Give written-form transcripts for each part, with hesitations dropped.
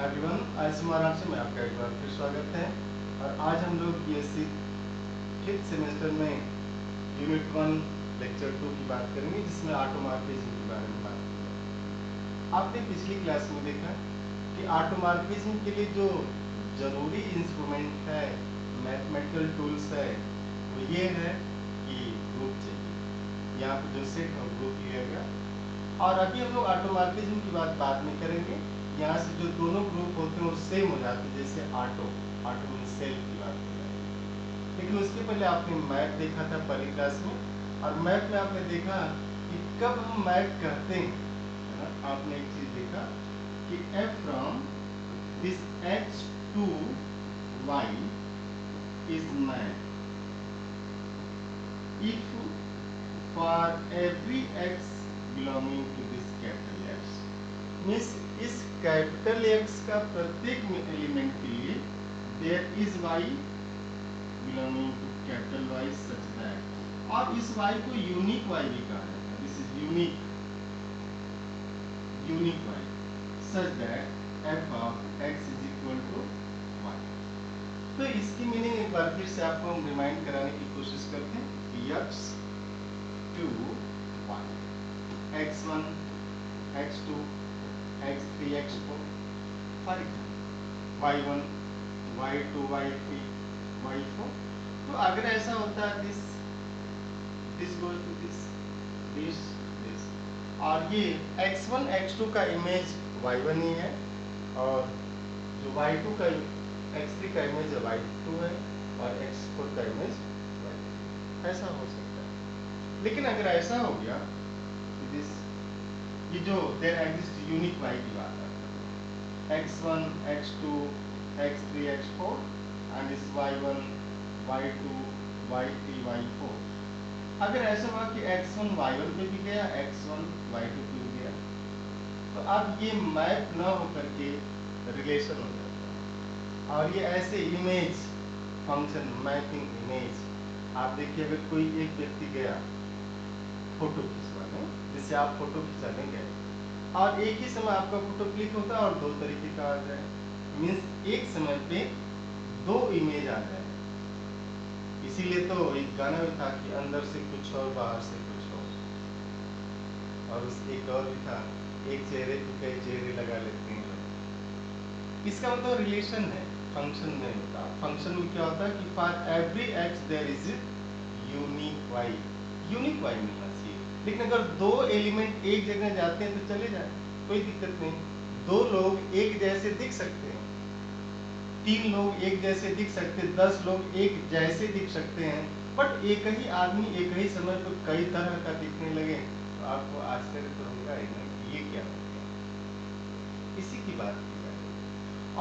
Everyone, आज हमारा से मैं आपका एक बार फिर स्वागत है। और आज हम लोग बीएससी फिफ्थ सेमेस्टर में यूनिट 1 लेक्चर 2 की बात करेंगे, जिसमें ऑटोमॉर्फिज्म के बारे में बात करेंगे। आपने पिछली क्लास में देखा कि ऑटोमॉर्फिज्म के लिए जो जरूरी इंस्ट्रूमेंट है, मैथमेटिकल टूल्स है, वो ये है कि ग्रुप चाहिए। यहाँ पे जो सेट है ग्रुप लिया गया। और अभी हम लोग ऑटोमॉर्फिज्म की बाद में करेंगे। यहाँ से जो दोनों ग्रुप होते हैं वो सेम हो जाते हैं, जैसे ऑटो मीन सेल्फ की बात हो जाएगी। लेकिन उसके पहले आपने मैप देखा था पहली क्लास में, और मैप में आपने देखा कि कब हम मैप कहते हैं, है ना। आपने एक चीज देखा कि f from this h to y is map if for every x belonging to this capital X, means इस कैपिटल X का प्रत्येक एलिमेंट के लिए there is y belonging to कैपिटल Y सच दैट, और इस y को यूनिक y भी कहा जाता है। This is unique y such that f of x is equal to y। तो इसकी मीनिंग एक बार फिर से आपको हम रिमाइंड कराने की कोशिश करते हैं कि x to y, x1 x2 x3 x4 for y1 y2 y3 y4। तो अगर ऐसा होता है दिस गोज टू दिस और ये x1 x2 का इमेज y1 ही है, और जो y2 का x3 का इमेज y2 है, और x4 का इमेज y3। ऐसा हो सकता है। लेकिन अगर ऐसा हो गया दिस, ये जो देयर एग्जिस्ट यूनिक y की बात है, x1 x2 x3 x4 and इस y1 y2 y3 y4। अगर ऐसा हुआ कि x1 y1 पे भी गया, x1 y2 पे भी गया, तो अब ये मैप न होकर के रिलेशन हो जाता है। और ये ऐसे इमेज फंक्शन मैपिंग इमेज, आप देखिए अगर कोई एक व्यक्ति गया फोटो खिंचवाने, जैसे आप फोटो खिंचाने गए और एक ही समय आपका फोटो क्लिक होता है और दो तरीके का आ जाए, मीन्स एक समय पे दो इमेज आ जाए। इसीलिए तो एक गाना में था कि अंदर से कुछ और बाहर से कुछ और उस एक और भी था, एक चेहरे पे कई चेहरे लगा लेते हैं लोग। इसका मतलब रिलेशन है, फंक्शन में होता। फंक्शन में क्या होता है कि for every X there is unique Y, unique Y मिलना चाहिए। लेकिन अगर दो एलिमेंट एक जगह जाते हैं तो चले जाए, कोई दिक्कत नहीं। दो लोग एक जैसे दिख सकते हैं, तीन लोग एक जैसे दिख सकते हैं, 10 लोग एक जैसे दिख सकते हैं, बट एक ही आदमी एक ही समय पर कई तरह का दिखने लगे तो आपको आश्चर्य तो होगा ही ना कि ये क्या हो गया। इसी की बात की जा रही है।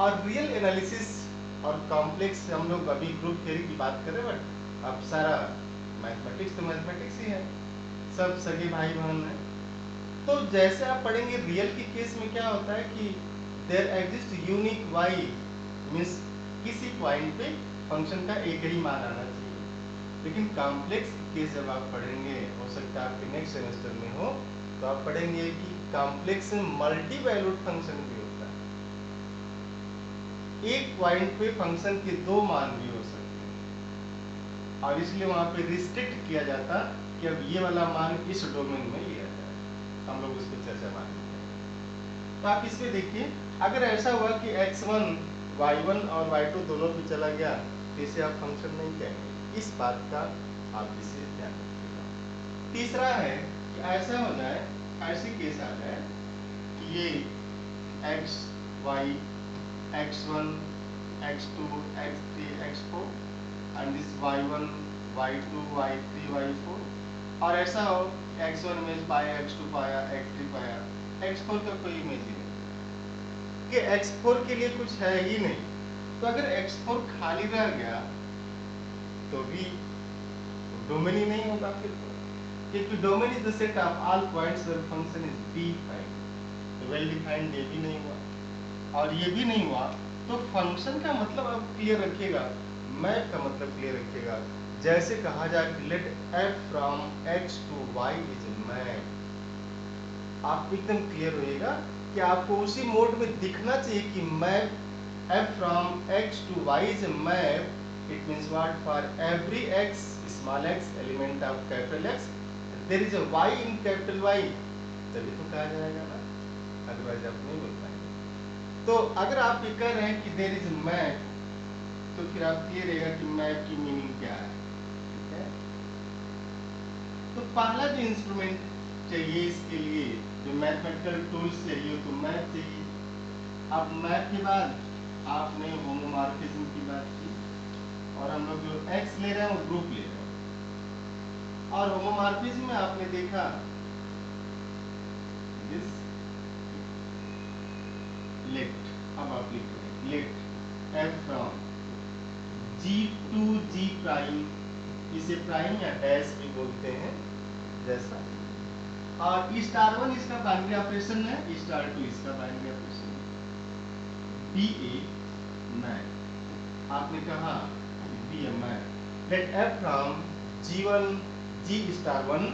और रियल एनालिसिस और कॉम्प्लेक्स, हम लोग अभी ग्रुप थ्योरी की बात कर रहे हैं, बट अब सारा मैथमेटिक्स तो मैथमेटिक्स ही है, सब सगे भाई बहन है। तो जैसे आप पढ़ेंगे रियल के केस में क्या होता है कि there exist unique Y, means किसी पॉइंट पे फंक्शन का एक ही मान आना चाहिए। लेकिन कॉम्प्लेक्स केस जब आप पढ़ेंगे, हो सकता है आपके नेक्स्ट सेमेस्टर में हो, तो आप पढ़ेंगे कि कॉम्प्लेक्स में मल्टी वैल्यूड फंक्शन भी होता है। एक पॉइंट पे फंक्शन के दो मान भी हो सकते हैं, और इसलिए वहां पे रिस्ट्रिक्ट किया जाता कि अब ये वाला मान इस डोमेन में लिया जाए। हम लोग उस पर चर्चा बाद में करेंगे। तो आप इसमें देखिए, अगर ऐसा हुआ कि x1 y1 और y2 दोनों पे चला गया, तो इसे आप फंक्शन नहीं कहेंगे। इस बात का आप विशेष ध्यान रखिएगा। तीसरा है कि ऐसा हो जाए, ऐसी केस आ जाए कि ये x y x1 x2 x3 x4 and this y1 y2 y3 y4, और ऐसा हो x1 इमेज पाया, x2 पाया, x3 पाया, x4 का कोई इमेज ही नहीं, कि x4 के लिए कुछ है ही नहीं। तो अगर x4 खाली रह गया तो भी डोमेन ही नहीं होगा फिर तो, क्योंकि domain is the set of all points where function is defined. तो वेल डिफाइंड ये भी नहीं हुआ, और ये भी नहीं हुआ, तो फंक्शन का मतलब आप क्लियर रखिएगा, मैप का मतलब क्लियर रखिएगा। जैसे कहा जाए कि let f from x to y is map, आप एकदम क्लियर होइएगा कि आपको उसी मोड में दिखना चाहिए कि map f from x to y is a map. It means what? For every x small x element of capital X there is a y in capital Y, तभी तो कहा जाएगा ना, अदरवाइज आप नहीं बोल पाएंगे। तो अगर आप ये कह रहे हैं कि देयर इज मैप, तो फिर आप क्लियर रहेगा कि मैप की मीनिंग क्या है। ठीक है, तो पहला जो इंस्ट्रूमेंट चाहिए इसके लिए, जो मैथमेटिकल टूल्स चाहिए, तो मैप चाहिए। अब मैप के बाद आपने होमोमॉर्फिज्म की बात की, और हम लोग जो एक्स ले रहे हैं वो ग्रुप ले रहे हैं, और होमोमॉर्फिज्म में आपने देखा दिस लेट, अब आप लिख रहे हैं let F from G to G prime, इसे प्राइम या डैश भी बोलते हैं जैसा, और स्टार वन इसका बाइनरी ऑपरेशन है, स्टार टू इसका बाइनरी ऑपरेशन है। बी ए मैप, आपने कहा be a map let F from G one G star one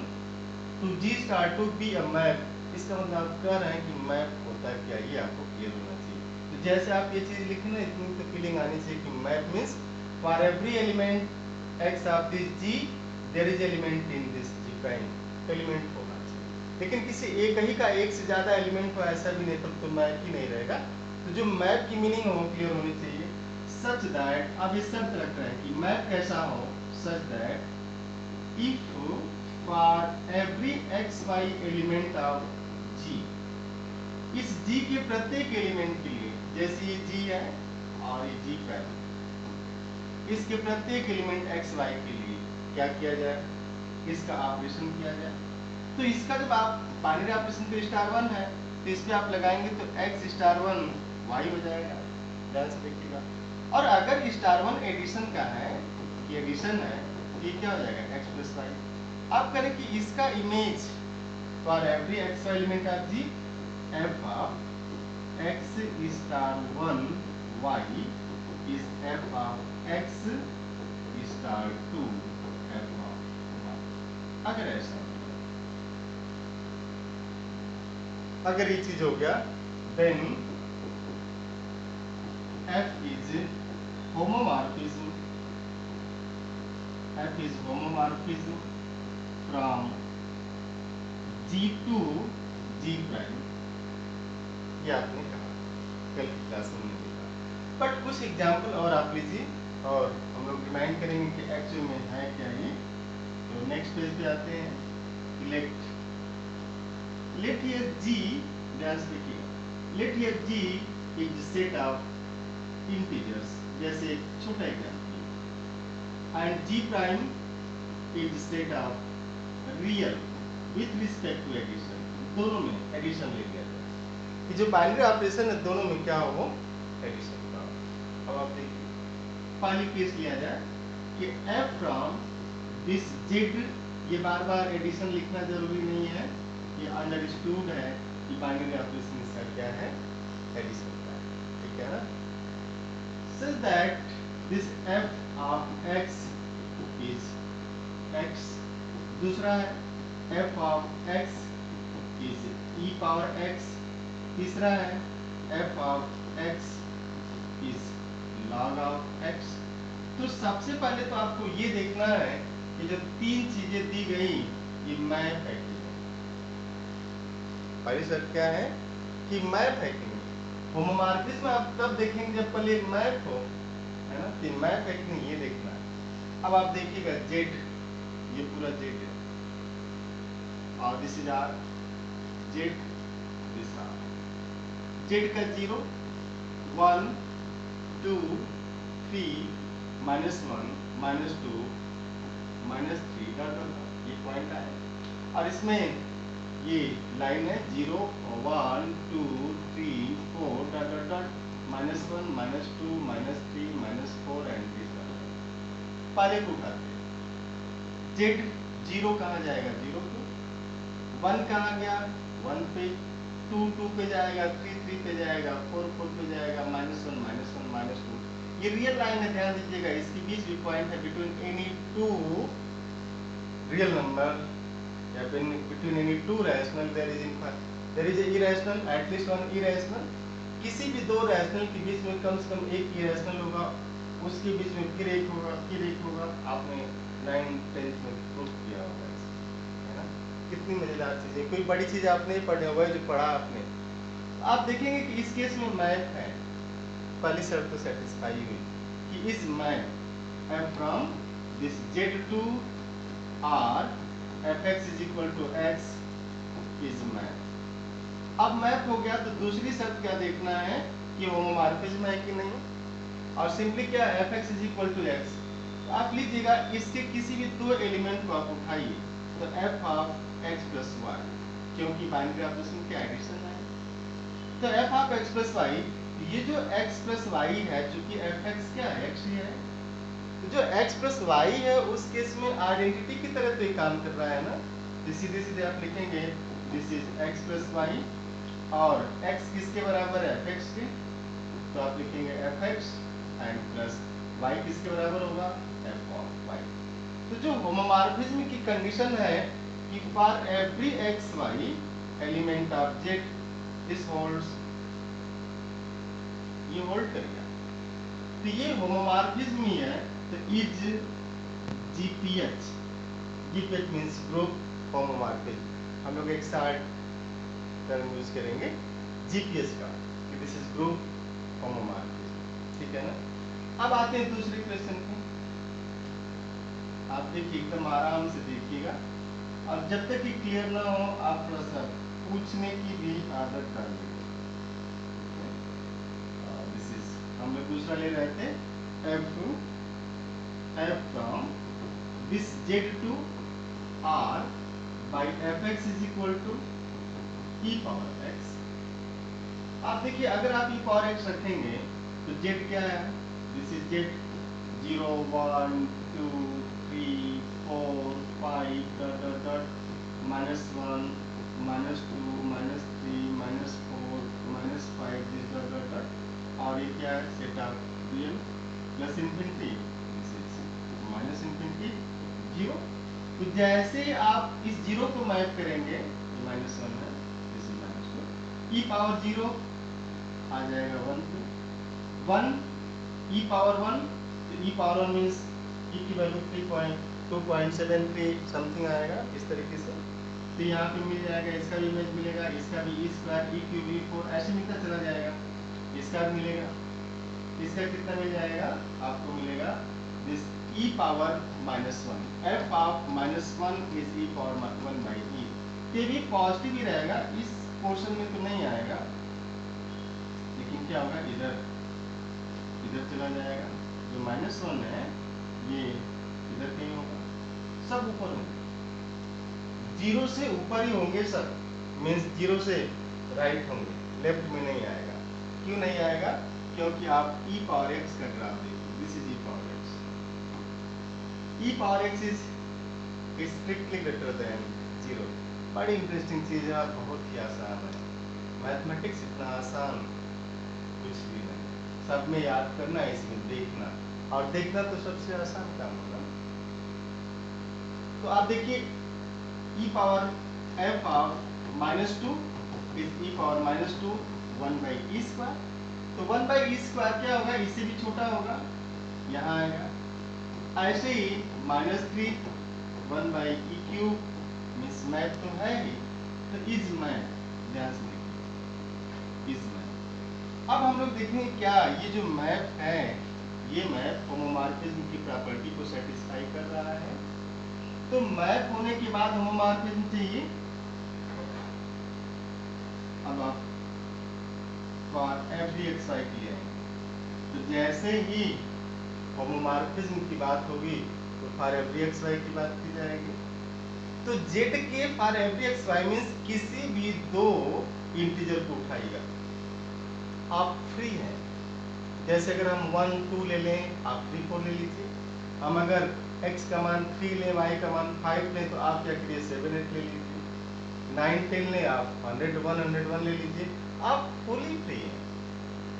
to G star two be a map. इसका मतलब आप कह रहे हैं कि मैप होता है क्या, ये आपको क्लियर होना चाहिए। तो जैसे आप ये चीज लिखे ना, इतनी तो फीलिंग आनी चाहिए कि map means for every element X of this G there is element in this G prime, element होना चाहिए। लेकिन किसी एक ही का एक से ज्यादा एलिमेंट हो ऐसा भी नहीं, तब तो मैप ही नहीं रहेगा। तो जो मैप की मीनिंग हो क्लियर होनी चाहिए, सच दैट, अब ये शर्त रख रहे हैं कि मैप कैसा हो, such that if for every xy element of G, इस G के प्रत्येक एलिमेंट के लिए, जैसे ये G है और ये G प्राइम, इसके प्रत्येक एलिमेंट xy के लिए क्या किया जाए, इसका ऑपरेशन किया जाए। तो इसका जब आप बाइनरी ऑपरेशन पे स्टार वन है, तो इस पे आप लगाएंगे तो x स्टार वन y हो जाएगा, ध्यान से देखिएगा। और अगर स्टार वन एडिशन का है, ये एडिशन है, ये क्या हो जाएगा x प्लस वाई। अब करें कि इसका image for every X element of G F of x star one y is F of x star to F of y। अगर ऐसा, अगर ये चीज हो गया, then f is homomorphism, f is homomorphism from G to G prime, ये आपने कहा कल की क्लास में हमने देखा। बट कुछ एग्जाम्पल और आप लीजिए और हम लोग रिमाइंड करेंगे कि एक्चुअल में है क्या ये। तो नेक्स्ट पेज पे आते हैं, लेट लेट हियर G, ध्यान से देखिएगा, let here G is set of integers, जैसे एक छोटा example, and G prime is set of real with respect to addition, दोनों में एडिशन ले लिया जाए कि जो बाइनरी ऑपरेशन है दोनों में क्या हो, एडिशन का हो। अब आप देखिए, पहली केस लिया जाए कि f फ्रॉम दिस z, ये बार बार एडिशन लिखना जरूरी नहीं है, ये अंडरस्टूड है कि बाइनरी ऑपरेशन इसका क्या है, एडिशन का है, ठीक है ना। Such that this f of x is x, दूसरा है f of x is e power x, तीसरा है f of x is log of x। तो सबसे पहले तो आपको ये देखना है कि जब तीन चीजें दी गई, ये मैप है कि नहीं। पहली शर्त क्या है कि मैप है कि नहीं। होमोमॉर्फिज्म आप तब देखेंगे जब पहले मैप हो, है ना, कि मैप है कि नहीं ये देखना है। अब आप देखिएगा जेड, ये पूरा जेड है, और this is are Z, this are Z का 0 1 2 3 -1 -2 -3 ये पॉइंट है, और इसमें ये लाइन है 0 1 2 3 4 dot dot dot -1 -2 -3 -4 and this one. पहले को उठाते हैं, जेड 0 कहाँ जाएगा, 0 पे, 1 कहाँ गया, 1 पे, 2 2 पे जाएगा, 3 3 पे जाएगा, 4 4 पे जाएगा, -1 -1 -2। ये रियल लाइन है, ध्यान दीजिएगा, इसके बीच भी पॉइंट है between any two real number या between any two rational there is infinite, there is a irrational, at least one irrational. किसी भी दो रैशनल के बीच में कम से कम एक इरेशनल होगा, उसके बीच में फिर एक होगा, फिर एक होगा। आपने 9th 10th में प्रूव किया होगा, है ना। कितनी मजेदार चीजें, कोई बड़ी चीज आपने नहीं पढ़ी होगा, जो पढ़ा आपने। आप देखेंगे कि इस केस में मैप है, पहली शर्त तो सेटिस्फाई हुई कि is map F from this Z to R F X is equal to X is map. अब मैप हो गया तो दूसरी शर्त क्या देखना है कि होमोमॉर्फिज्म है कि नहीं, और सिंपली क्या F X is equal to X. आप लीजिएगा इसके किसी भी दो एलिमेंट को आप उठाइए, तो F of x plus Y, क्योंकि बाइनरी ऑपरेशन के एडिशन है, तो F of x plus Y, ये जो एक्स प्लस वाई है, चूंकि एफ एक्स क्या है, एक्स ही है, तो जो एक्स प्लस वाई है उस केस में आइडेंटिटी की तरह तो ये काम कर रहा है ना। तो सीधे सीधे आप लिखेंगे this is X plus Y, और x किसके बराबर है, एफ एक्स के, तो आप लिखेंगे F x and plus y किसके बराबर होगा, एफ ऑफ वाई। तो जो होमोमॉर्फिज्म की कंडीशन है कि for every x Y element of Z this holds, ये होल्ड करेगा, तो ये होमोमॉर्फिज्म ही है। तो is GPH, GPH means group homomorphism, हम लोग एक साथ टर्म यूज करेंगे जीपीएच का कि दिस इज ग्रुप होमोमॉर्फिज्म, ठीक है ना। अब आते हैं दूसरे क्वेश्चन पे। आप देखिए एकदम आराम से देखिएगा, और जब तक ये क्लियर ना हो आप थोड़ा सा पूछने की भी आदत डाल लीजिए। दिस इज, हम लोग दूसरा ले रहे थे F from this Z to R by F X is equal to E power X. आप देखिए अगर आप ई पावर एक्स रखेंगे तो जेड क्या है, this is Z 0 1 2 3 4 5 dot dot dot -1 -2 -3 -4 -5 this dot dot dot, और ये क्या है, set of real plus infinity, this is minus infinity 0। तो जैसे आप इस 0 को मैप करेंगे, -1 है, दिस इज -2, ई पावर 0 आ जाएगा 1 2 1, ई पावर 1, तो ई पावर 1 मींस ई की वैल्यू 2.73 समथिंग आएगा इस तरीके से। तो यहाँ पे मिल जाएगा, इसका भी इमेज मिलेगा, इसका भी ई स्क्वायर ई क्यूब ई 4 ऐसे मिलता चला जाएगा, इसका भी मिलेगा। इसका कितना मिल जाएगा, आपको मिलेगा this E power -1, F of -1 is E power 1 by E. ये भी पॉजिटिव ही रहेगा, इस पोर्शन में तो नहीं आएगा, लेकिन क्या होगा, इधर इधर चला जाएगा, जो -1 है ये इधर कहीं होगा, सब ऊपर होंगे, 0 से ऊपर ही होंगे सब, मीन्स 0 से राइट होंगे, लेफ्ट में नहीं आएगा। क्यों नहीं आएगा, क्योंकि आप e पावर x का ग्राफ देखिए, this is e power x, e power x is strictly greater than 0। बड़ी इंटरेस्टिंग चीज है और बहुत ही आसान है, मैथमेटिक्स इतना आसान कुछ भी नहीं, सब में याद करना, इसमें देखना, और देखना तो सबसे आसान काम होगा। तो आप देखिए e power f of -2 is e power -2 1 by E square, तो 1 बाई ई स्क्वायर क्या होगा, इससे भी छोटा होगा, यहाँ आएगा। ऐसे ही -3 1 by E cube, miss math तो है ही, तो इज मैथ, ध्यान से देखिए, इज मैथ। अब हम लोग देखेंगे क्या ये जो मैप है, ये मैप होमोमॉर्फिज्म की प्रॉपर्टी को सेटिस्फाई कर रहा है। तो मैप होने के बाद होमोमॉर्फिज्म चाहिए। अब आप फॉर एवरी एक्स वाई के लिए, तो जैसे ही होमोमॉर्फिज्म की बात होगी तो फॉर एवरी एक्स वाई की बात की जाएगी। तो जेड के for every x Y means किसी भी दो इंटीजर को उठाइएगा, आप फ्री हैं। जैसे अगर हम 1 2 ले लें, आप 3 4 ले लीजिए। हम अगर x का मान 3 लें, y का मान 5 लें, तो आप क्या करिए 7 8 ले लीजिए। 9 10 लें, आप 101 ले लीजिए, आप फुली फ्री हैं,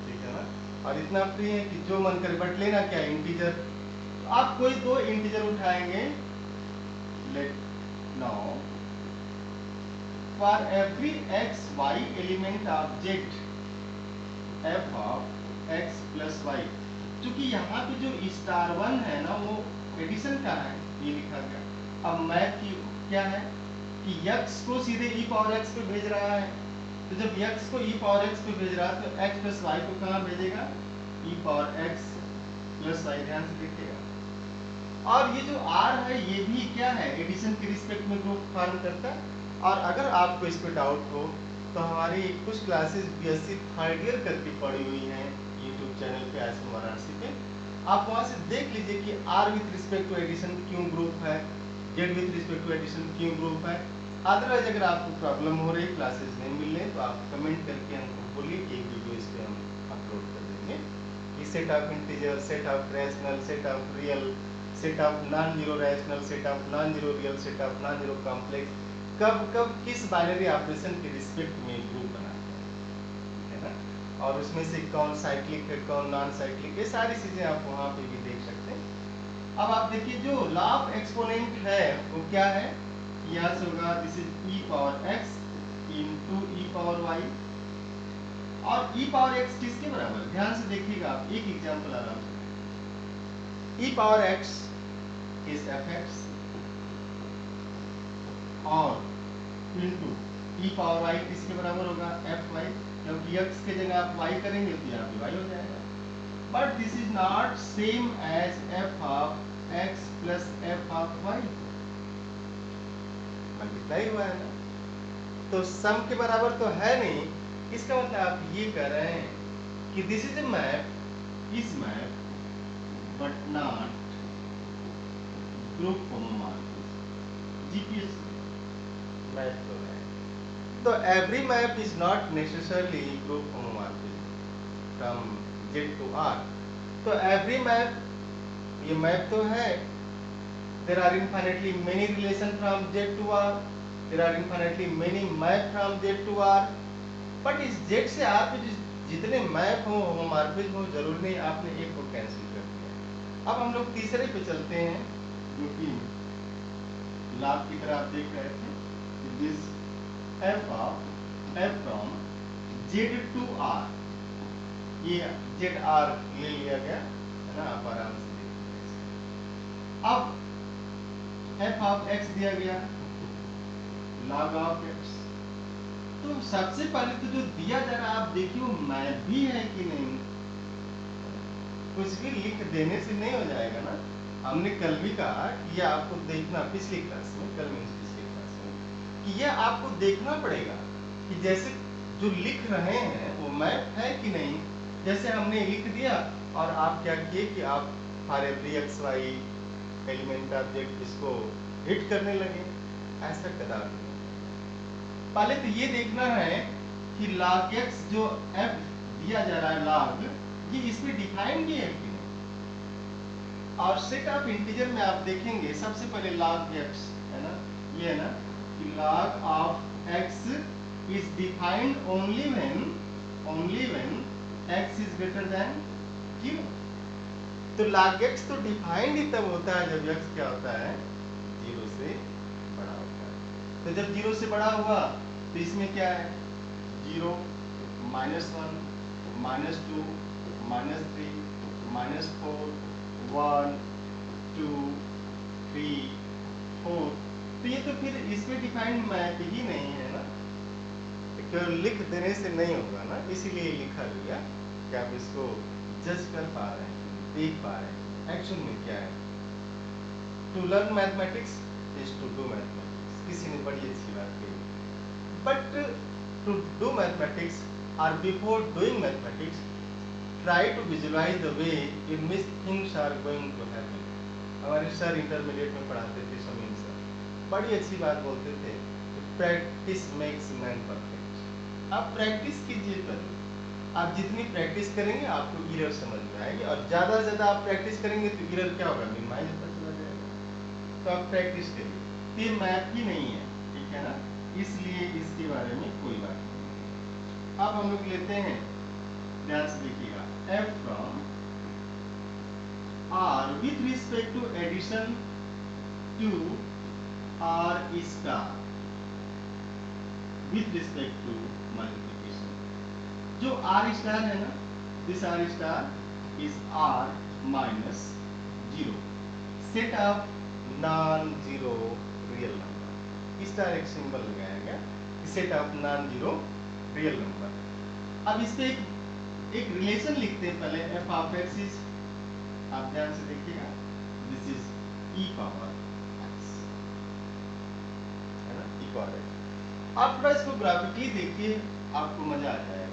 ठीक है ना। और इतना फ्री है कि जो मन करे, बट लेना क्या, इंटीजर। तो आप कोई दो इंटीजर उठाएंगे, let now for every x Y element of Z F of x plus Y. क्योंकि यहाँ पे जो स्टार वन है ना वो एडिशन का है, ये लिखा गया। अब मैथ की क्या है कि x को सीधे e पावर x पे भेज रहा है, तो जब x को e पावर x पे भेज रहा है तो x प्लस वाई को कहाँ भेजेगा, e power x plus Y. ध्यान से देखिएगा। और ये जो r है ये भी क्या है, एडिशन के रिस्पेक्ट में ग्रुप फॉर्म करता है। और अगर आपको इस पे डाउट हो तो हमारी कुछ क्लासेस बीएससी थर्ड ईयर करके पड़ी हुई हैं यूट्यूब चैनल पे आईएसएम वाराणसी पे, आप वहां से देख लीजिए कि r with respect to addition क्यों ग्रुप है, z with respect to addition क्यों ग्रुप है। अदरवाइज अगर आपको प्रॉब्लम हो रही, क्लासेस नहीं मिल रहे, तो आप कमेंट करके हमको बोलिए कि एक वीडियो इस पे हम अपलोड कर देंगे कि set of integer, set of rational, set of real, set of non zero rational, set of non zero real, set of non zero complex कब कब किस बाइनरी ऑपरेशन के रिस्पेक्ट में ग्रुप बनाते हैं, है ना। और उसमें से कौन साइक्लिक है कौन नॉन साइक्लिक, ये सारी चीजें आप वहां पे भी देख सकते हैं। अब आप देखिए जो लॉ ऑफ एक्सपोनेंट है वो क्या है, यहाँ से होगा this is e power x into e power y। और e पावर x किसके बराबर है, ध्यान से देखिएगा आप, एक एग्जांपल आराम से। e power x is fx और इनटू e पावर y किसके बराबर होगा, fy। क्योंकि x की जगह आप y करेंगे तो यहाँ पे y हो जाएगा। But this is not same as f of x plus f of y, multiply हुआ है ना, तो सम के बराबर तो है नहीं। इसका मतलब आप ये कह रहे हैं कि this is a map, is map but not group homomorphism. GPS map तो है, तो every map is not necessarily group homomorphism from Z to R। तो every map, ये मैप तो है, there are infinitely many relation from Z to R, there are infinitely many map from Z to R, but इस Z से R पे जितने map हो homomorphism हो, जरूरी नहीं आपने एक को कैंसिल कर दिया। अब हम लोग तीसरे पे चलते हैं, जो कि लाभ की तरह आप देख रहे थे, this f of f from z to r, ये z r ले लिया गया है ना, आप आराम से देखिए। अब f of x दिया गया, log of x। तो सबसे पहले तो जो दिया जा रहा है आप देखिए वो मैप भी है कि नहीं, कुछ भी लिख देने से नहीं हो जाएगा ना। हमने कल भी कहा कि ये आपको देखना, पिछली क्लास में, कल में पिछली क्लास में, कि ये आपको देखना पड़ेगा कि जैसे जो लिख रहे हैं वो मैप है कि नहीं। जैसे हमने लिख दिया और आप क्या किए कि आप for every x Y element of Z इसको हिट करने लगे, ऐसा कदा नहीं। पहले तो ये देखना है कि log x जो f दिया जा रहा है log, ये इसमें डिफाइन किया है कि नहीं। और सेट ऑफ इंटीजर में आप देखेंगे सबसे पहले log x है ना, ये है ना कि log of x is defined only when x is greater than 0। तो log x तो डिफाइंड ही तब होता है जब x क्या होता है, 0 से बड़ा होता है। तो जब 0 से बड़ा हुआ तो इसमें क्या है, 0, -1, -2, -3, -4, 1, 2, 3, 4। तो ये तो फिर इसमें डिफाइंड मैप ही नहीं है ना, केवल लिख देने से नहीं होगा ना, इसीलिए लिखा गया कि आप इसको जज कर पा रहे हैं, देख पा रहे हैं एक्शन में क्या है। To learn mathematics is to do mathematics, किसी ने बड़ी अच्छी बात कही। बट टू डू मैथमेटिक्स और before doing mathematics try to visualize the way in which things are going to happen. हमारे सर इंटरमीडिएट में पढ़ाते थे, समीन सर, बड़ी अच्छी बात बोलते थे, प्रैक्टिस मेक्स मैन परफेक्ट। आप प्रैक्टिस कीजिए, करिए, आप जितनी प्रैक्टिस करेंगे आपको इरर समझ में आएगी, और ज्यादा से ज्यादा आप प्रैक्टिस करेंगे तो इरर क्या होगा, मिनिमाइज होता चला जाएगा। तो आप प्रैक्टिस करिए। ये मैथ ही नहीं है, ठीक है ना, इसलिए इसके बारे में कोई बात नहीं। अब हम लोग लेते हैं, ध्यान से देखिएगा, f from r with respect to addition to r star। With respect to multiplication. जो आर स्टार है ना, this R star is R minus zero, set of non zero real number. इस तरह एक सिंबल लगाया गया, set of non zero real number. अब इस पे एक रिलेशन लिखते हैं पहले। एफ ऑफ एक्स इज, आप ध्यान से देखिएगा, this is E power x, है ना, ई पावर एक्स। आप थोड़ा इसको ग्राफिकली देखिए, आपको मजा आ जाएगा।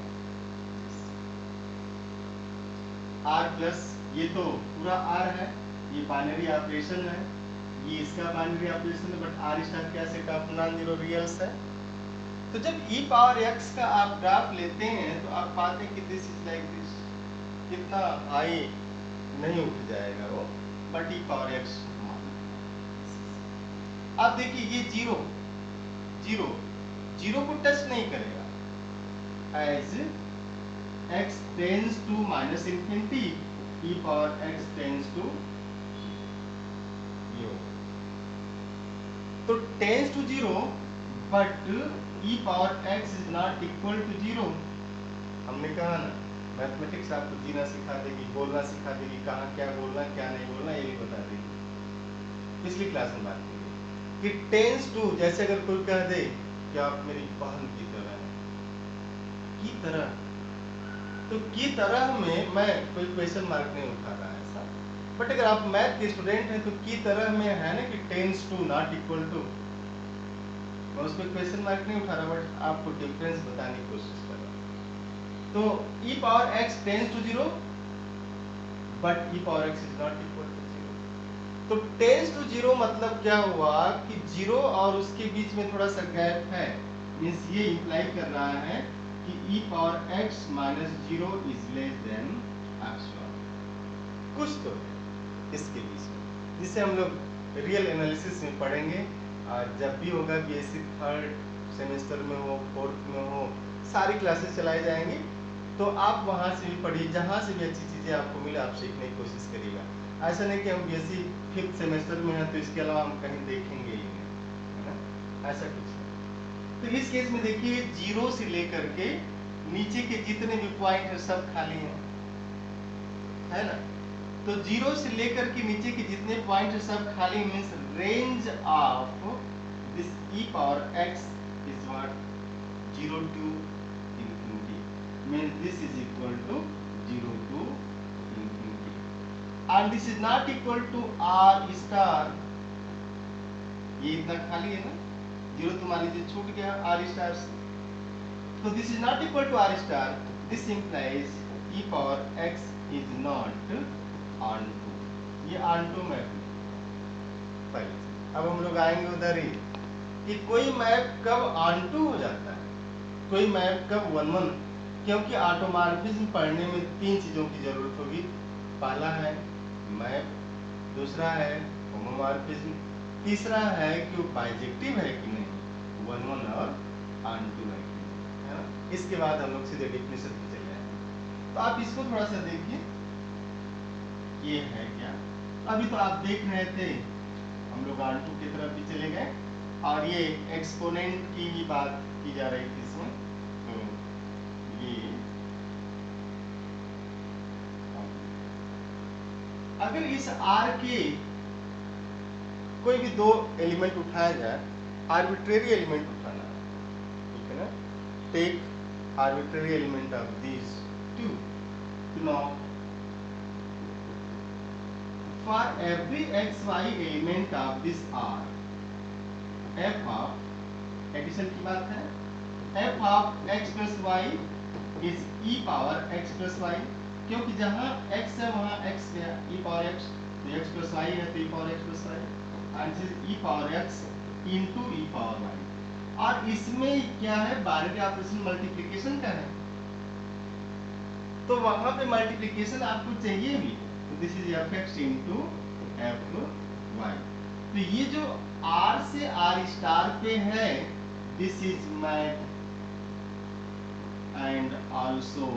आर प्लस, ये तो पूरा आर है, ये बाइनरी ऑपरेशन है, ये इसका बाइनरी ऑपरेशन है, बट आर स्टार क्या सेट ऑफ नॉन जीरो रियल्स है। तो जब e पावर x का आप ग्राफ लेते हैं तो आप पाते हैं कि दिस इज लाइक दिस, कितना हाई नहीं उठ जाएगा वो, बट e पावर x। आप देखिए ये जीरो जीरो जीरो को टच नहीं करेगा। As x tends to minus infinity, e power x tends to zero. तो tends to zero, but e power x is not equal to zero. हमने कहा ना, मैथमेटिक्स आपको जीना सिखा देगी, बोलना सिखा देगी, कहाँ क्या बोलना क्या नहीं बोलना ये भी बता देगी। पिछली क्लास में बात की कि टेंस टू, जैसे अगर कोई कह दे कि आप मेरी बहन की तरह हैं, की तरह, तो की तरह में मैं कोई क्वेश्चन मार्क नहीं उठा रहा है ऐसा, बट अगर आप मैथ के स्टूडेंट हैं तो की तरह में है ना कि tends to not equal to, मैं उस पर क्वेश्चन मार्क नहीं उठा रहा, बट आपको डिफरेंस बताने की कोशिश कर रहा हूँ। तो e power x tends to zero, but e power x is not equal to zero. तो टेंस टू जीरो मतलब क्या हुआ कि जीरो और उसके बीच में थोड़ा सा गैप है, मींस ये इंप्लाई कर रहा है कि e power x minus zero is less than epsilon. कुछ तो है इसके बीच में, जिसे हम लोग रियल एनालिसिस में पढ़ेंगे। और जब भी होगा बेसिक थर्ड सेमेस्टर में हो, फोर्थ में हो, सारी क्लासेस चलाई जाएंगी, तो आप वहां से भी पढ़िए, जहां से भी अच्छी चीजें आपको मिले आप सीखने की कोशिश करिएगा। ऐसा नहीं कि हम बीएससी फिफ्थ सेमेस्टर में हैं तो इसके अलावा हम कहीं देखेंगे ही नहीं, है ना, ऐसा कुछ नहीं। तो इस केस में देखिए, जीरो से लेकर के नीचे के जितने भी पॉइंट है सब खाली हैं, है ना। तो जीरो से लेकर के नीचे के जितने पॉइंट है सब खाली, means range of this e power x is what, 0 to infinity, means this is equal to 0 to infinity, and this is not equal to r star। ये इतना खाली है ना, जीरो तो मान लीजिए छूट गया r स्टार से, तो this is not equal to r star, this implies e power x is not onto, ये ऑन टू मैप पहले। अब हम लोग आएंगे उधर ही कि कोई मैप कब ऑन टू हो जाता है, कोई मैप कब वन वन, क्योंकि ऑटोमॉर्फिज्म पढ़ने में तीन चीजों की जरूरत होगी। पहला है मैप, दूसरा है होमोमॉर्फिज्म, तीसरा है कि वो बाइजेक्टिव है कि नहीं, वन वन और ऑन टू है कि नहीं, है ना। इसके बाद हम लोग सीधे डेफिनेशन पे चले जाएंगे। तो आप इसको थोड़ा सा देखिए, ये है क्या। अभी तो आप देख रहे थे, हम लोग ऑन टू की तरफ भी चले गए, और ये एक्सपोनेंट की ही बात की जा रही थी इसमें। तो ये अगर इस R के कोई भी दो एलिमेंट उठाया जाए, आर्बिट्रेरी एलिमेंट उठाना, ठीक है ना, take arbitrary element of this to, no for every x Y element of this R, f of, addition की बात है, f of x plus y is e power x plus Y, क्योंकि जहां x है वहां x गया, e power x, तो x plus y है तो e power x plus y, and this is e power x into e power y। और इसमें क्या है, बाइनरी ऑपरेशन मल्टीप्लिकेशन का है, तो वहां पे मल्टीप्लिकेशन आपको चाहिए भी, तो this is fx into fy। तो ये जो r से r स्टार पे है, this is map and also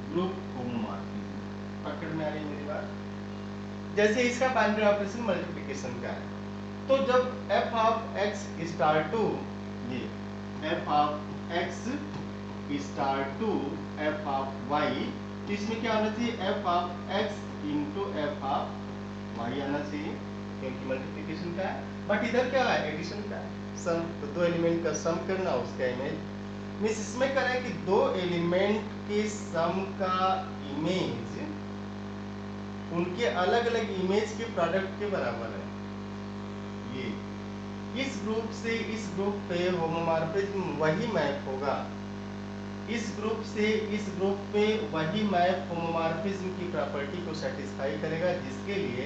group homomorphism. पकड़ में आ रही मेरी बात। जैसे इसका बाइनरी ऑपरेशन मल्टीप्लिकेशन का है, तो जब f of x star to, ये F of X star to F of Y, तो इसमें क्या होना चाहिए, F of X into F of Y आना चाहिए, क्योंकि मल्टीप्लिकेशन का है। बट इधर क्या है, एडिशन का है, सम, तो दो एलिमेंट का सम करना, उसका इमेज मीन्स इसमें करें कि दो एलिमेंट के सम का इमेज उनके अलग अलग इमेज के प्रोडक्ट के बराबर है। ये इस ग्रुप से इस ग्रुप पे होमोमॉर्फिज्म वही मैप होगा, इस ग्रुप से इस ग्रुप पे वही मैप होमोमॉर्फिज्म की प्रॉपर्टी को सेटिस्फाई करेगा, जिसके लिए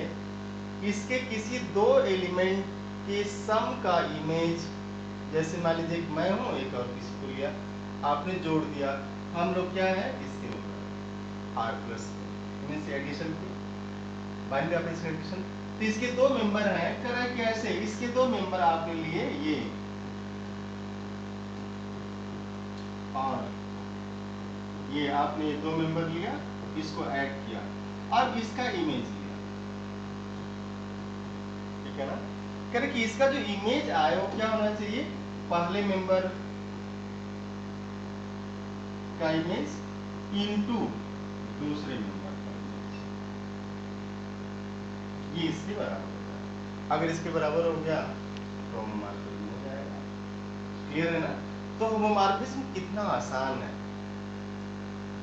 इसके किसी दो एलिमेंट के सम का इमेज, जैसे मान लीजिए कि मैं हूं, एक और किसी को लिया, आपने जोड़ दिया, हम लोग क्या है इसके ऊपर आर प्लस मीन्स एडिशन की बाइनरी ऑपरेशन एडिशन। तो इसके दो मेंबर हैं, करा कैसे, इसके दो मेंबर आपने लिए ये और ये, आपने दो मेंबर लिया, इसको ऐड किया, अब इसका इमेज लिया, ठीक है ना। करें कि इसका जो इमेज आए वो क्या होना चाहिए, पहले मेंबर का इमेज इनटू दूसरे मेंबर का इमेज, ये इसके बराबर होता है। अगर इसके बराबर हो गया तो होमोमॉर्फिज्म हो जाएगा। क्लियर है ना। तो होमोमॉर्फिज्म कितना आसान है,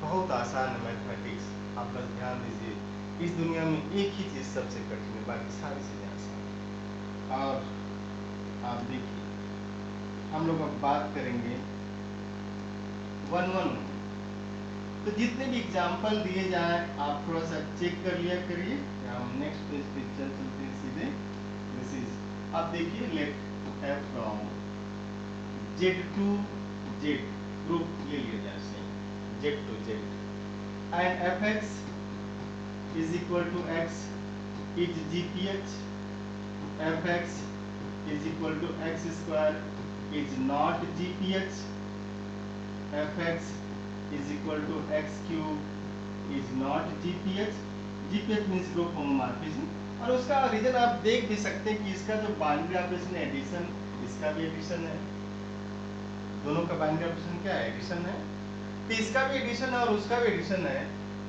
बहुत आसान है मैथमेटिक्स। आप बस ध्यान दीजिए, इस दुनिया में एक ही चीज सबसे कठिन है, बाकी सारी चीजें आसान है। और आप देखिए, हम लोग अब बात करेंगे वन वन, तो जितने भी एग्जाम्पल दिए जाए आप थोड़ा सा चेक कर लिया करिए। हम नेक्स्ट पेज पे चलते हैं सीधे। दिस इज, आप देखिए, let F from Z to Z group ले लिया जाए, Z to Z, and fx is equal to x is gph, fx is equal to x square is not gph, fx is equal to x cube is not gph, gph means group homomorphism। और उसका reason आप देख भी सकते हैं कि इसका जो बाइनरी ऑपरेशन एडिशन, इसका भी एडिशन है, दोनों का बाइनरी ऑपरेशन क्या है, एडिशन है, तो इसका भी एडिशन है और उसका भी एडिशन है।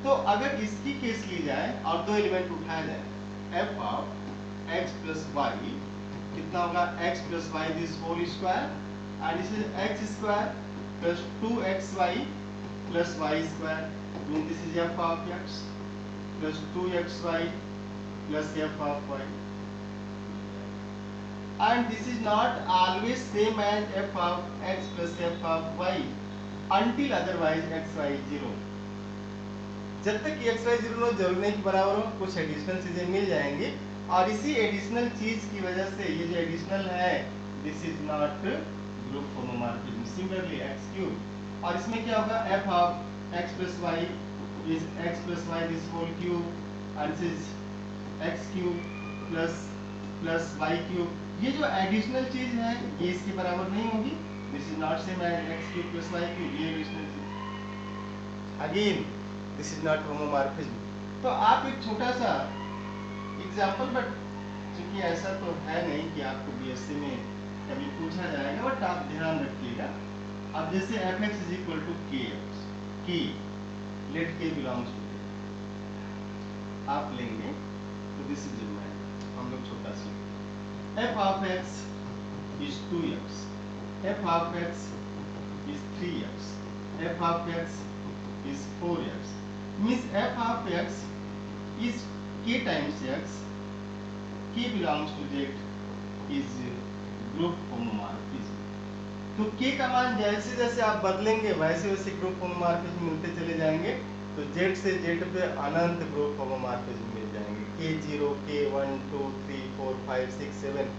तो अगर इसकी केस ली जाए और दो एलिमेंट उठाया जाए, f of x plus y कितना होगा, x plus y this whole square and this is x square plus 2xy plus y square mean this is F of x plus 2xy plus f of y, and this is not always same as f of x plus f of y until otherwise xy is 0। जब तक कि xy 0 जरूर नहीं कि बराबर हो, कुछ additional चीजें मिल जाएंगी, और इसी एडिशनल चीज की वजह से ये जो एडिशनल है, this is not group homomorphism. Similarly x cube, और इसमें क्या होगा, f of x plus y is x plus y this whole cube and this is x cube plus y cube। ये जो एडिशनल चीज है ये इसके बराबर नहीं होगी, this is not same as x cube plus y cube, ये एडिशनल चीज again this is not homomorphism. तो आप एक छोटा सा एग्जांपल, बट क्योंकि ऐसा तो है नहीं कि आपको बीएससी में कभी पूछा जाएगा, बट आप ध्यान रखिएगा। अब जैसे fx is equal to kx, k let k belongs to आप लेंगे, तो दिस इज हम लोग छोटा सा f of x is 2x, f of x is 3x, f of x is 4x, means f of x is k times x, k belongs to z is group homomorphism। तो k का मान जैसे जैसे आप बदलेंगे वैसे वैसे group homomorphism मिलते चले जाएंगे, तो z से z पे अनंत ग्रुप होमोमॉर्फिज्म मिल जाएंगे, k0 k1 2 3 4 5 6 7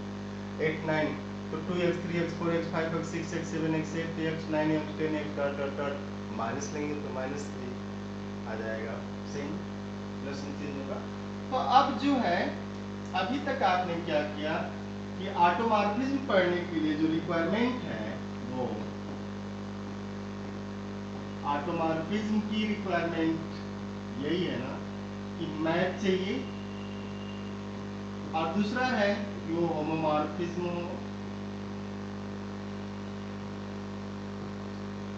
8 9, तो 2x 3x 4x 5x 6x 7x 8x 9x 10x dot dot dot minus लेंगे तो माइनस आ जाएगा, सेम प्लस चेंज होगा। तो अब जो है, अभी तक आपने क्या किया कि ऑटोमॉर्फिज्म पढ़ने के लिए जो रिक्वायरमेंट है, वो ऑटोमॉर्फिज्म की रिक्वायरमेंट यही है ना कि मैप चाहिए, और दूसरा है कि वो होमोमॉर्फिज्म हो,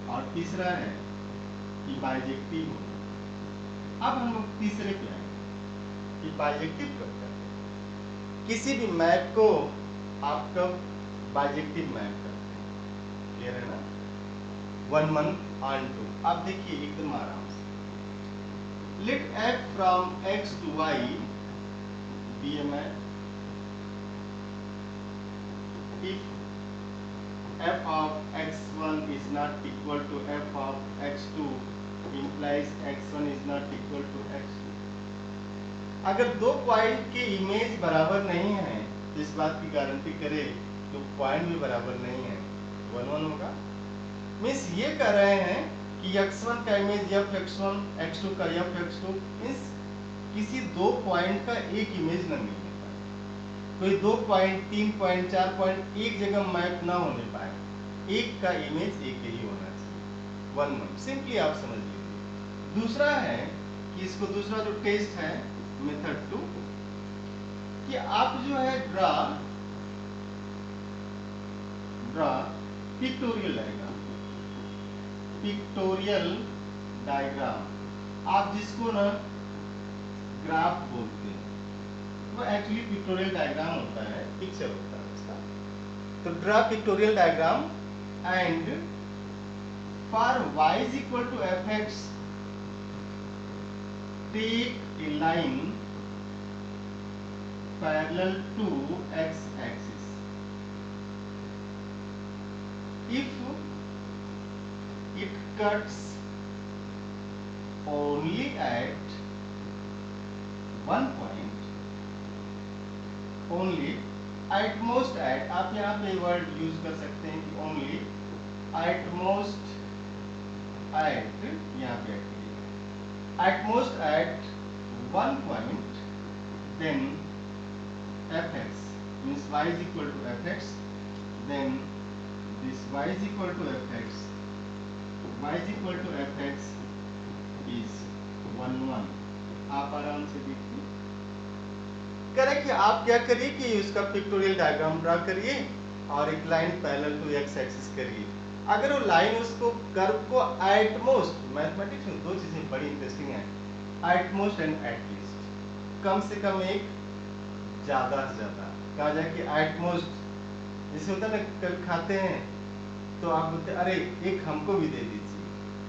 और तीसरा है कि बाइजेक्टिव होना। अब हम लोग तीसरे पे आए कि बाइजेक्टिव कब करते हैं। किसी भी मैप को आप कब बाइजेक्टिव मैप करते हैं, क्लियर है ना। 1 1 on 2। अब देखिए एकदम आराम से, let f from x to y be a map if f of x1 is not equal to f of x2 implies x1 is not equal to x2। अगर दो पॉइंट के इमेज बराबर नहीं है तो इस बात की गारंटी करे तो पॉइंट भी बराबर नहीं है, 1 1 होगा। मीन्स ये कह रहे हैं कि x1 का इमेज f(x1), x2 का f(x2), मीन्स किसी दो पॉइंट का एक इमेज न मिलने पाए, कोई 2 पॉइंट 3 पॉइंट 4 पॉइंट एक जगह मैप ना होने पाए, एक का इमेज एक ही होना चाहिए, 1 1। सिंपली आप समझ लीजिए। दूसरा है कि इसको दूसरा जो टेस्ट है मेथड 2 कि आप जो है ड्रा पिक्टोरियल डायग्राम, आप जिसको ना ग्राफ बोलते हैं, वो एक्चुअली पिक्टोरियल डायग्राम होता है, पिक्चर होता है इसका। तो draw pictorial diagram and for y is equal to fx take a line parallel to x axis if it cuts only at one point, only at most at, आप यहाँ पे word use कर सकते हैं कि only at most at, यहाँ पे at most at one point, then fx means y is equal to fx, then this y is equal to fx, y is equal to fx is 1 1। आप आराम से देखिए, करें कि आप क्या करिए कि उसका पिक्टोरियल डायग्राम ड्रा करिए और एक line parallel to x axis करिए। अगर वो लाइन उसको कर्व को एट मोस्ट, मैथमेटिक्स में दो चीजें बड़ी इंटरेस्टिंग है, at most and at least, कम से कम एक, ज्यादा से ज्यादा। कहा जाए कि एट मोस्ट जैसे होता है ना, कल खाते हैं तो आप बोलते अरे एक हमको भी दे दीजिए,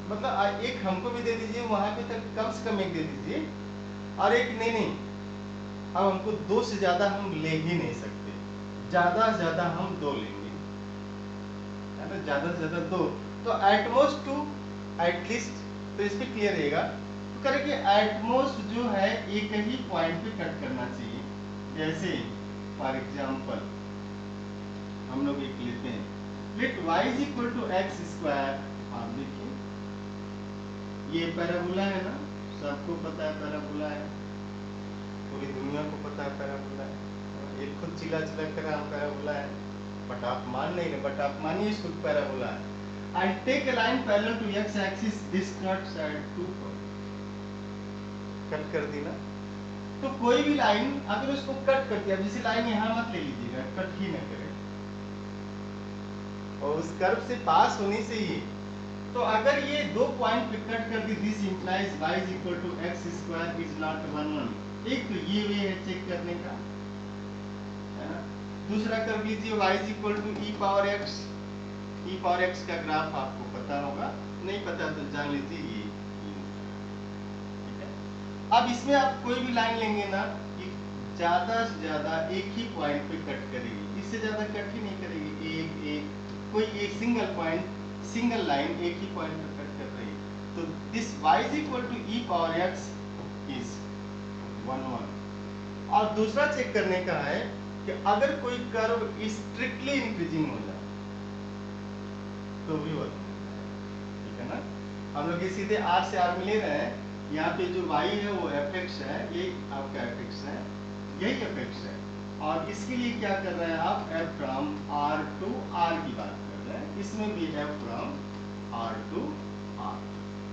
मतलब एक हमको भी दे दीजिए, वहां पे तक कम से कम एक दे दीजिए, और एक नहीं नहीं, अब हमको दो से ज्यादा हम ले ही नहीं सकते, ज्यादा से ज्यादा हम दो लेंगे, है ना, ज्यादा से ज्यादा दो। तो एटमोस्ट टू एटलीस्ट, तो इस पे क्लियर रहेगा। तो करें कि एटमोस्ट जो है एक ही पॉइंट पे कट करना चाहिए। जैसे फॉर एग्जांपल हम लोग एक लेते हैं, let y is equal to x square. आप देखिए ये पैराबोला है ना, सबको पता है पैराबोला है, पूरी दुनिया को पता है पैराबोला है, ये खुद चिल्ला चिल्ला कर रहा है पैराबोला है, बट आप मान नहीं रहे, बट आप मानिए इसको पैराबोला है। And take a line parallel to x axis, this cuts at 2 point, cut कर दी ना। तो कोई भी लाइन अगर उसको कट कर दिया, जैसे लाइन यहाँ मत ले लीजिएगा, कट ही न करे और उस कर्व से पास होने से ही, तो अगर ये दो पॉइंट पे कट कर दी, this implies y is equal to x square is not 1 1। एक तो ये वे है चेक करने का, है ना। दूसरा कर लीजिए y is equal to e power x, e power x का ग्राफ आपको पता होगा, नहीं पता तो जान लीजिए ये, ठीक है। अब इसमें आप कोई भी लाइन लेंगे ना कि ज्यादा से ज्यादा एक ही पॉइंट पे कट करेगी, इससे ज्यादा कट ही नहीं करेगी, एक एक कोई एक सिंगल पॉइंट, सिंगल लाइन एक ही पॉइंट पर कट कर रही है। तो this y is equal to e power x is 1 1। और दूसरा चेक करने का है कि अगर कोई कर्व स्ट्रिक्टली इंक्रीजिंग हो जाए तो भी 1, ठीक है ना। हम लोग ये सीधे r से r में ले रहे हैं, यहाँ पे जो y है वो fx है, ये आपका fx है, यही fx है, और इसके लिए क्या कर रहे हैं आप, f from r to r की बात कर रहे हैं, इसमें भी f from r to r।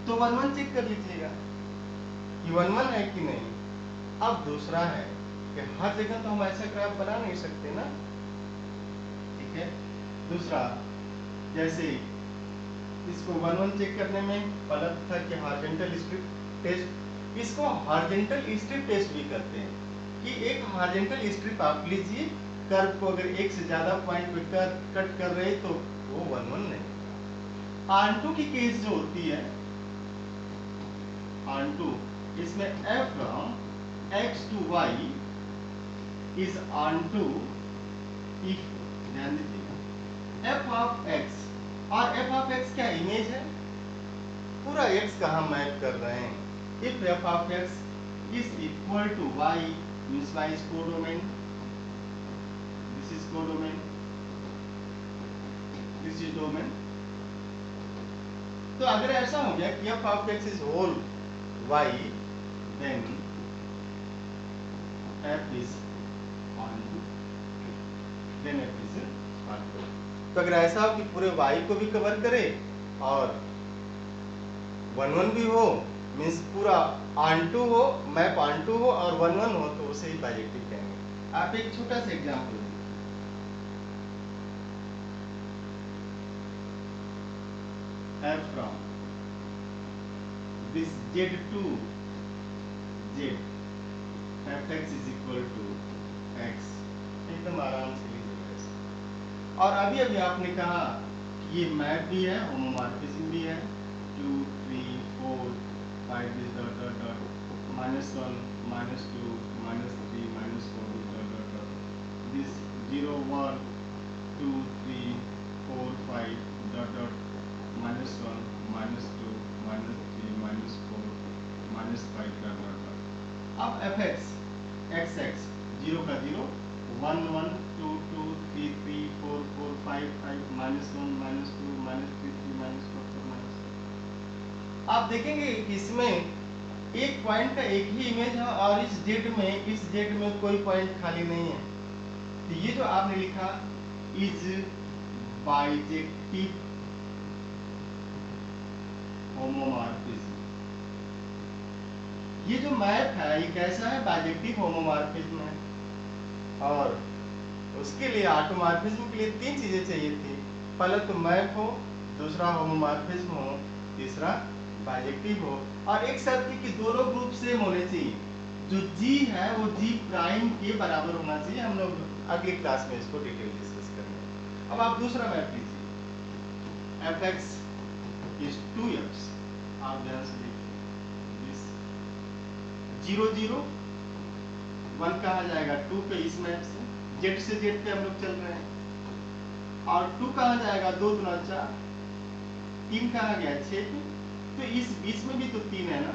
तो 1 1 चेक कर लीजिएगा कि 1 1 है कि नहीं। अब दूसरा है कि हर जगह तो हम ऐसा ग्राफ बना नहीं सकते ना, ठीक है। दूसरा जैसे इसको 1 1 चेक करने में गलत था कि हॉरिजॉन्टल स्ट्रिप टेस्ट, इसको हॉरिजॉन्टल स्ट्रिप टेस्ट भी करते हैं कि एक हॉरिजॉन्टल स्ट्रिप आप लीजिए, कर्व को अगर एक से ज्यादा पॉइंट पे कट कर रहे तो वो 1 1 नहीं। ऑनटू की केस जो होती है, ऑनटू, इसमें f from x to y is onto if, ध्यान दीजिएगा, f ऑफ x, और f ऑफ x क्या इमेज है, पूरा x का हम मैप कर रहे हैं। If f of x is equal to y means y is codomain, this is codomain, this is domain. तो अगर ऐसा हो गया कि f of x is whole y, then f is onto, then f is onto। तो अगर ऐसा हो कि पूरे y को भी कवर करे और 1 1 भी हो, मींस पूरा onto हो, मैप onto हो और 1 1 हो, तो उसे ही बाइजेक्टिव कहेंगे। आप एक छोटा सा example, f from this z to z fx is equal to x, एकदम आराम से लीजिएगा। और अभी अभी आपने कहा कि ये मैप भी है, होमोमॉर्फिज्म भी है, 2 3 4 5 this dot dot dot -1 -2 -3 -4 dot dot dot, this 0 1 2 3 4 5 dot dot -1 -2 -3 -4 -5 dot dot dot. अब fx xx 0 का 0 1 1 2 2 3 3 4 4 5 5 -1 -2 -3 3 -4 4 -5। आप देखेंगे कि इसमें एक पॉइंट का एक ही इमेज है और इस जेड में कोई पॉइंट खाली नहीं है। तो ये जो आपने लिखा इज बाइजेक्टिव होमोमॉर्फिज्म, ये जो मैप है ये कैसा है, बाइजेक्टिव होमोमॉर्फिज्म है। और उसके लिए ऑटोमॉर्फिज्म के लिए 3 चीजें चाहिए थी, पहले तो मैप हो, दूसरा होमोमॉर्फिज्म हो, तीसरा बाइजेक्टिव हो, और एक शर्त थी कि दोनों ग्रुप सेम होने चाहिए, जो G है वो G प्राइम के बराबर होना चाहिए। हम लोग अगली क्लास में इसको डिटेल डिस्कस करेंगे। अब आप दूसरा मैप लीजिए, fx is 2x, आप ध्यान से देखिए, 0 0 1 कहा जाएगा 2 पे, इस मैप से जेड से जेड पे हम लोग चल रहे हैं, और 2 कहा जाएगा 2 गुना 4, 3 कहा गया 6 पे, तो इस बीच में भी तो 3 है ना,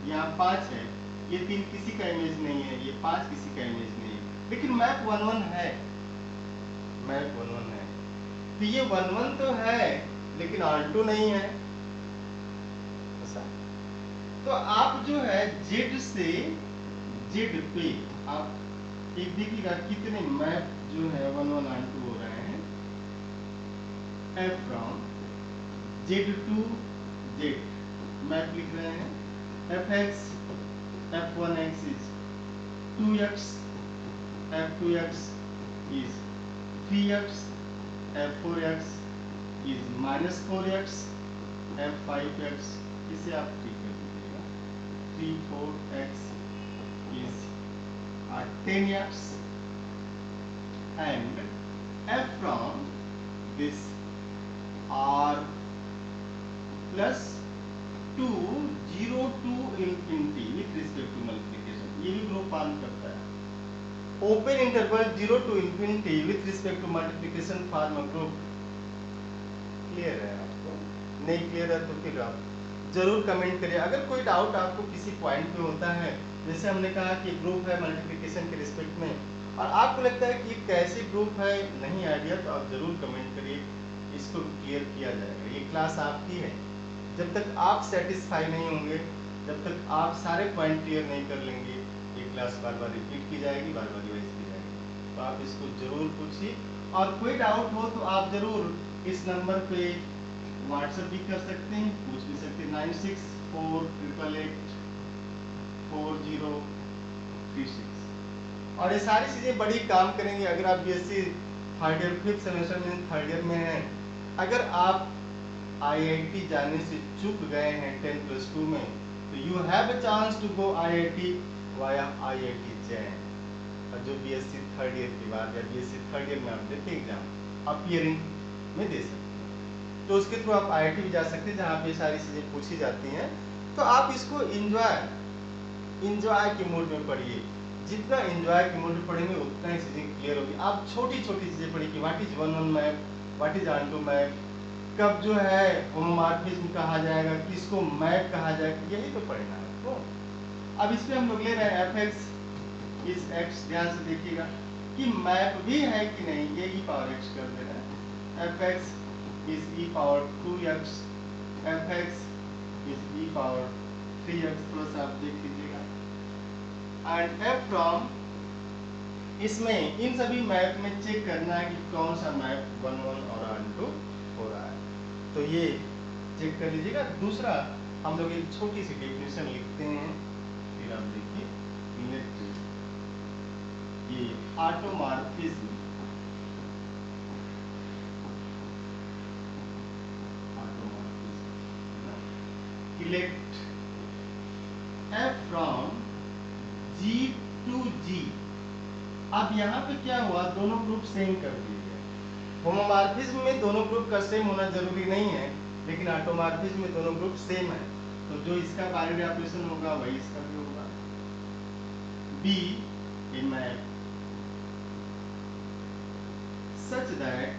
यहाँ 5 है, ये 3 किसी का इमेज नहीं है, ये 5 किसी का इमेज नहीं है, लेकिन मैप 1 1 है, मैप 1 1 है। तो ये 1 1 तो है लेकिन ऑन्टू नहीं है, ऐसा। तो आप जो है जेड से जेड पे आप एक देखिएगा कितने मैप जो है 1 1 ऑन्टू हो रहे हैं। f from z to z map लिख रहे हैं, fx f1x is 2x, f2x is 3x, f4x is -4x, f5x, इसे आप ठीक कर दीजिएगा, 3 4x is 10x, and f from this r plus 2 0 to infinity with respect to multiplication, ये भी ग्रुप फॉर्म करता है। Open interval 0 to infinity with respect to multiplication form group. Clear है आपको? नहीं क्लियर है तो फिर आप जरूर कमेंट करिए। अगर कोई डाउट आपको किसी पॉइंट पे होता है, जैसे हमने कहा कि ग्रुप है मल्टीप्लिकेशन के रिस्पेक्ट में, और आपको लगता है कि ये कैसे ग्रुप है, नहीं आइडिया, तो आप जरूर कमेंट करिए, इसको क्लियर किया जाएगा। ये क्लास आपकी है, जब तक आप सेटिस्फाई नहीं होंगे, जब तक आप सारे पॉइंट क्लियर नहीं कर लेंगे, ये क्लास बार बार रिपीट की जाएगी, बार बार रिवाइज की जाएगी। तो आप इसको जरूर पूछिए, और कोई डाउट हो तो आप जरूर इस नंबर पे व्हाट्सएप भी कर सकते हैं, पूछ भी सकते हैं, 9648884036। और ये सारी चीजें बड़ी काम करेंगी अगर आप BSc third year 5th semester में थर्ड ईयर में हैं। अगर आप आईआईटी जाने से चूक गए हैं 10+2 में, तो you have a chance to go IIT via IIT JAM. और जो बीएससी थर्ड ईयर के बाद या बीएससी थर्ड ईयर में आप देते एग्जाम अपीयरिंग में दे सकते हैं, तो उसके थ्रू आप आईआईटी भी जा सकते हैं जहाँ पे सारी चीज़ें पूछी जाती हैं। तो आप इसको इंजॉय के मूड में पढ़िए। जितना एंजॉय के मूड में पढ़ेंगे उतना ही चीज़ें क्लियर होगी। आप छोटी छोटी चीज़ें पढ़िए कि what is one one map, what is onto map, कब जो है होमोमॉर्फिज्म कहा जाएगा, किसको मैप कहा जाएगा, यही तो पढ़ना है आपको। अब इस पे हम लोग ले रहे हैं एफ एक्स इज एक्स। ध्यान से देखिएगा कि मैप भी है कि नहीं, ये ई पावर एक्स कर दे रहा है। F X is E power 2x, F X is E power 3x। थोड़ा सा आप देख लीजिएगा। एंड एफ फ्रॉम, इसमें इन सभी मैप में चेक करना है कि कौन सा मैप 1 1 और ऑन2 हो रहा है, तो ये चेक कर लीजिएगा। दूसरा हम लोग एक छोटी सी डेफिनेशन लिखते हैं, फिर आप देखिए ये automorphism, elect F from G to G। अब यहाँ पे क्या हुआ, दोनों ग्रुप सेम कर दिए गए। होमोमॉर्फिज्म में दोनों ग्रुप का सेम होना जरूरी नहीं है, लेकिन ऑटोमॉर्फिज्म में दोनों ग्रुप सेम है, तो जो इसका बाइनरी ऑपरेशन होगा वही इसका भी होगा। Be a map such that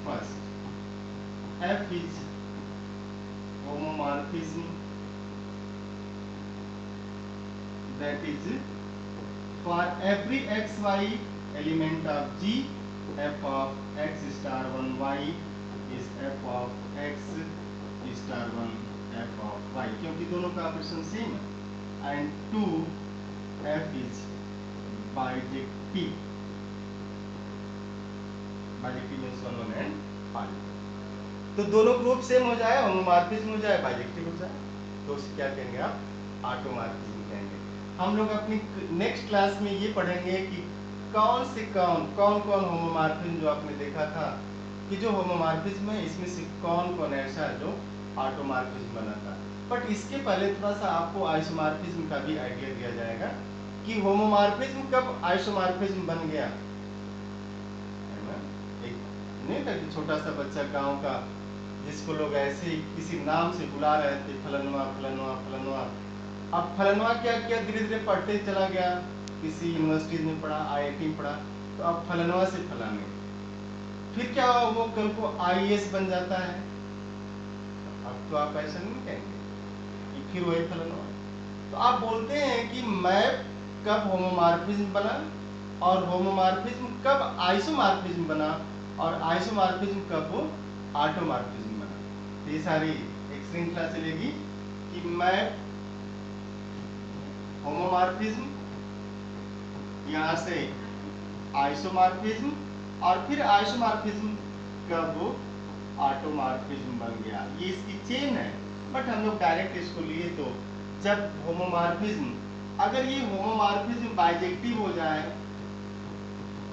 first F is homomorphism, that is for every xy element of G, f of x star 1 y is f of x star 1 f of y, क्योंकि दोनों का operation same है। And 2 f is bijective, bijective means 1 1 and polygon। तो दोनों group same हो जाए, homomorphism हो जाए, बाइजेक्टिव हो जाए, तो उसे क्या कहेंगे आप, ऑटोमॉर्फिज्म कहेंगे। हम लोग अपनी नेक्स्ट क्लास में ये पढ़ेंगे कि कौन से कौन कौन होमोमॉर्फिज्म जो आपने देखा था कि जो होमोमॉर्फिज्म है इसमें से कौन कौन ऐसा है जो ऑटोमॉर्फिज्म बना था। बट इसके पहले थोड़ा सा आपको आइसोमॉर्फिज्म का भी आइडिया दिया जाएगा कि होमोमॉर्फिज्म कब आइसोमॉर्फिज्म बन गया। एक नहीं था कि छोटा सा बच्चा गांव का, जिसको लोग ऐसे ही किसी नाम से बुला रहे थे, फलनवा फलनवा फलनवा। अब फलनवा क्या किया, धीरे धीरे पढ़ते चला गया, किसी यूनिवर्सिटी में पढ़ा, आईआईटी में पढ़ा, तो अब फलनवा से फलाने, फिर क्या हुआ, वो कल को आईएएस बन जाता है। अब तो आप ऐसा नहीं कहेंगे कि फिर वही फलनवा। तो आप बोलते हैं कि मैप कब होमोमॉर्फिज्म बना, और होमोमॉर्फिज्म कब आइसोमॉर्फिज्म बना, और आइसोमॉर्फिज्म कब ऑटोमॉर्फिज्म बना। तो ये सारी एक श्रृंखला चलेगी कि मैप, होमोमॉर्फिज्म, यहाँ से आइसोमॉर्फिज्म, और फिर आइसोमॉर्फिज्म कब ऑटोमॉर्फिज्म बन गया। ये इसकी चेन है, बट हम लोग डायरेक्ट इसको लिए तो जब होमोमॉर्फिज्म, अगर ये होमोमॉर्फिज्म बाइजेक्टिव हो जाए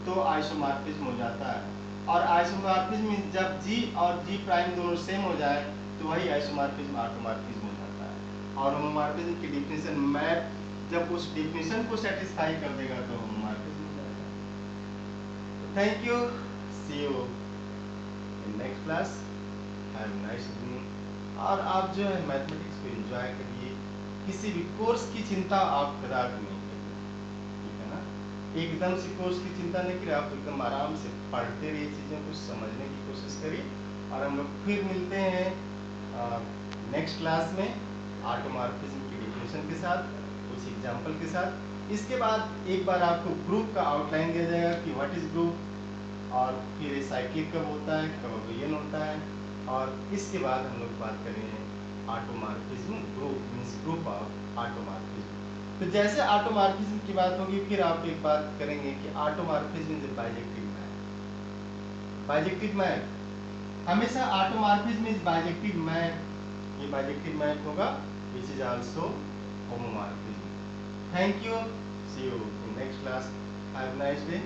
तो आइसोमॉर्फिज्म हो जाता है, और आइसोमॉर्फिज्म जब G और G प्राइम दोनों सेम हो जाए तो वही आइसोमॉर्फिज्म ऑटोमॉर्फिज्म हो जाता है। और होमोमॉर्फिज्म की डेफिनेशन मैप जब उस डेफिनेशन को सेटिस्फाई कर देगा तो होमोमॉर्फिज्म हो जाएगा। Thank you, see you in next class, have a nice evening. और आप जो है मैथमेटिक्स को एंजॉय करिए, किसी भी कोर्स की चिंता आप कदापि नहीं करिए, ठीक है ना। एकदम से कोर्स की चिंता नहीं करिए, आप एकदम आराम से पढ़ते रहिए, चीज़ों को समझने की कोशिश करिए। और हम लोग फिर मिलते हैं नेक्स्ट क्लास में ऑटोमॉर्फिज्म की डेफिनेशन के साथ, कुछ एग्जाम्पल के साथ। इसके बाद एक बार आपको ग्रुप का आउटलाइन दिया जाएगा कि व्हाट इज ग्रुप, और फिर ये साइक्लिक कब होता है, कब अबेलियन होता है, और इसके बाद हम लोग बात करेंगे automorphism, group means group of automorphism. तो जैसे ऑटोमॉर्फिज्म की बात होगी फिर आप एक बात करेंगे कि automorphism is bijective map. Bijective map हमेशा ऑटोमॉर्फिज्म इज बाइजेक्टिव मैप, ये बाइजेक्टिव मैप होगा which is also homomorphism. Thank you, see you in next class, have a nice day.